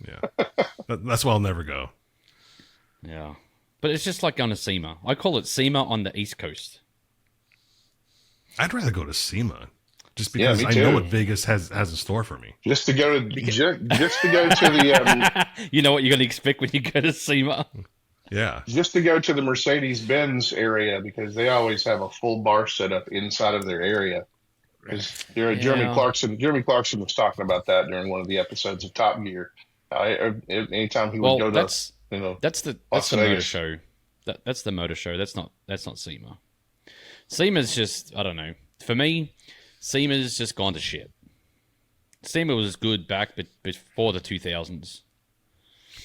Yeah. That's why I'll never go. Yeah. But it's just like going to SEMA. I call it SEMA on the East Coast. I'd rather go to SEMA just Yeah, because me I know too. what Vegas has in store for me. Just to go to just to go to the You know what you're going to expect when you go to SEMA? Yeah. just to go to the Mercedes-Benz area because they always have a full bar set up inside of their area. Because Jeremy Clarkson was talking about that during one of the episodes of Top Gear. Anytime he would go to that's the Las motor Vegas. show. That's the motor show. That's not SEMA. SEMA's just, I don't know. For me, SEMA's just gone to shit. SEMA was good back before the 2000s.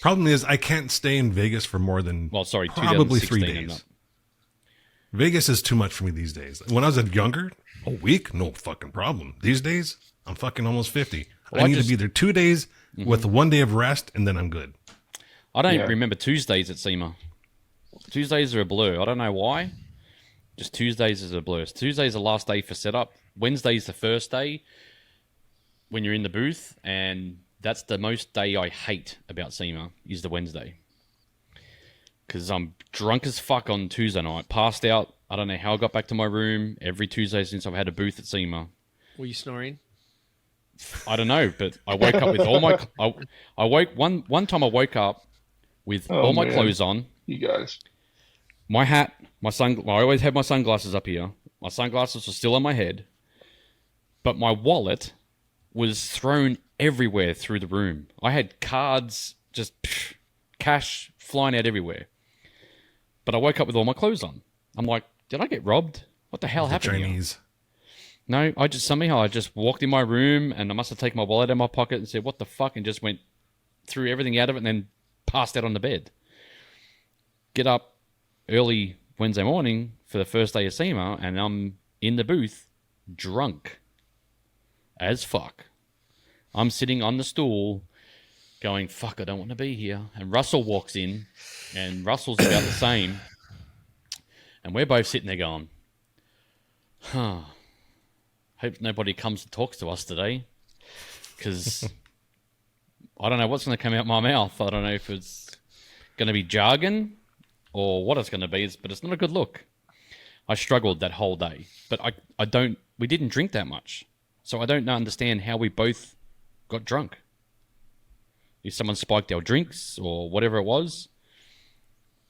Problem is, I can't stay in Vegas for more than probably 3 2016 and days. up. Vegas is too much for me these days. When I was younger, a week, no fucking problem. These days, I'm fucking almost 50. Well, I need to be there 2 days with 1 day of rest, and then I'm good. I don't remember Tuesdays at SEMA. Tuesdays are a blur. I don't know why. Just Tuesdays is a blur. Tuesday's the last day for setup. Wednesday's the first day when you're in the booth, and that's the most day I hate about SEMA is the Wednesday. Because I'm drunk as fuck on Tuesday night, passed out. I don't know how I got back to my room every Tuesday since I've had a booth at SEMA. Were you snoring? I don't know, but I woke up with all my... One time I woke up with all my clothes on. You guys. My hat, I always have my sunglasses up here. My sunglasses were still on my head. But my wallet was thrown everywhere through the room. I had cards, cash flying out everywhere. But I woke up with all my clothes on. I'm like, did I get robbed? What the hell happened Chinese. here? No, I just walked in my room and I must have taken my wallet out of my pocket and said, what the fuck? And just threw everything out of it and then passed out on the bed. Get up early Wednesday morning for the first day of SEMA and I'm in the booth drunk as fuck. I'm sitting on the stool going, fuck, I don't want to be here. And Russell walks in and Russell's about the same. And we're both sitting there going, hope nobody comes and talks to us today. Because I don't know what's going to come out my mouth. I don't know if it's going to be jargon or what it's going to be, but it's not a good look. I struggled that whole day. But we didn't drink that much. So I don't understand how we both got drunk. If someone spiked our drinks or whatever it was.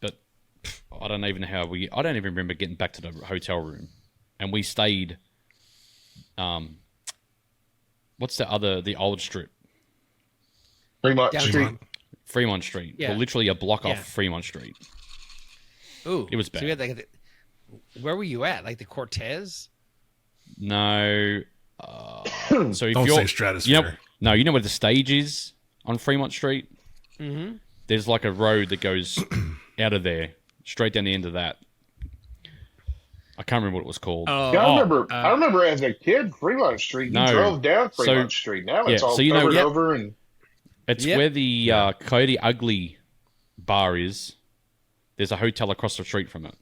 But I don't even remember getting back to the hotel room. And we stayed, what's the old strip? Fremont Down Street. Fremont Street. Yeah. We're literally a block Yeah. off Fremont Street. Ooh, It was bad. So you had where were you at? Like the Cortez? No. So if Don't you're, say Stratosphere. you know where the stage is on Fremont Street? Mm-hmm. There's like a road that goes out of there, straight down the end of that. I can't remember what it was called. Yeah, I remember as a kid, Fremont Street. You No. drove down Fremont So- Street. Now it's yeah, all so you know- covered Yep. over and It's Yep. where the Coyote Ugly bar is. There's a hotel across the street from it.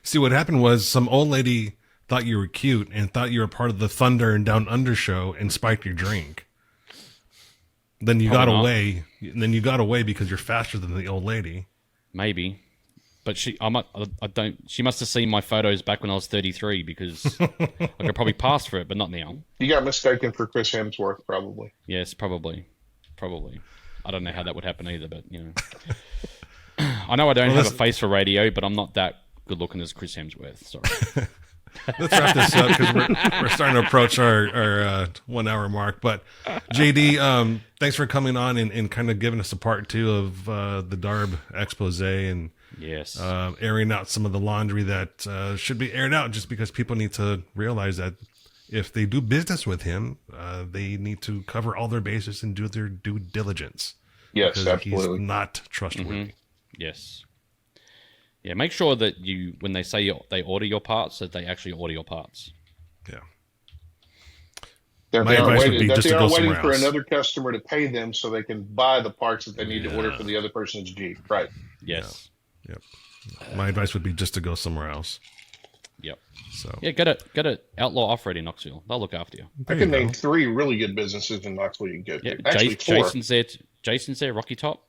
See, what happened was some old lady thought you were cute and thought you were part of the Thunder and Down Under show and spiked your drink. Then you got Probably not. away. And then you got away because you're faster than the old lady. Maybe. But she must have seen my photos back when I was 33 because I could probably pass for it, but not now. you got mistaken for Chris Hemsworth, probably. Yes, probably. I don't know how that would happen either, but you know. I know I don't have a face for radio, but I'm not that good looking as Chris Hemsworth. Sorry. Let's wrap this up because we're starting to approach our 1 hour mark. But JD, thanks for coming on and kind of giving us a part two of the Darb expose and Yes. airing out some of the laundry that should be aired out, just because people need to realize that if they do business with him, they need to cover all their bases and do their due diligence. Yes, because absolutely. he's not trustworthy. Yes. Yeah, make sure that when they say they order your parts, that they actually order your parts. Yeah. My advice would be that just they to go aren't waiting somewhere for else. another customer to pay them so they can buy the parts that they need to order for the other person's Jeep. Right. Yes. Yep. My advice would be just to go somewhere else. Yep. So Yeah, go to Outlaw Off-Road in Knoxville. They'll look after you. there I can you go. name 3 really good businesses in Knoxville you can go to. Yeah, Actually, 4. Jason's there. Rocky Top.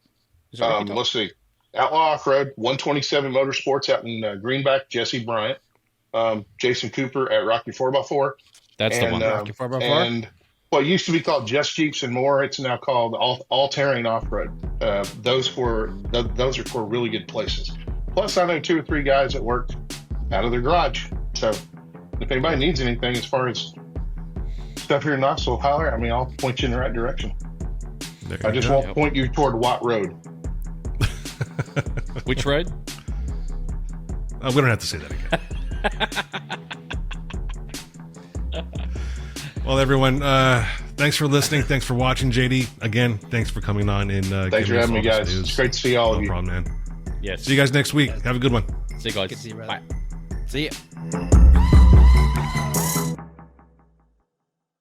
Is it Rocky Top? Let's see. Outlaw Off-Road, 127 Motorsports out in Greenback, Jesse Bryant. Jason Cooper at Rocky 4x4. That's the one. Rocky 4x4? And what used to be called Just Jeeps and More, it's now called All Terrain Off-Road. Those are 4 really good places. Plus, I know 2 or 3 guys that work out of their garage. So if anybody needs anything as far as stuff here in Knoxville, holler. I mean, I'll point you in the right direction. There I you just go. won't point you toward Watt Road. Which road? We don't have to say that again. Well, everyone, thanks for listening. Thanks for watching, JD. Again, thanks for coming on and Thanks for giving us having me, all this guys. news. It's great to see all No of you. problem, man. Yes. See you guys next week. Have a good one. See you guys. Good to see you, brother. Bye. See ya.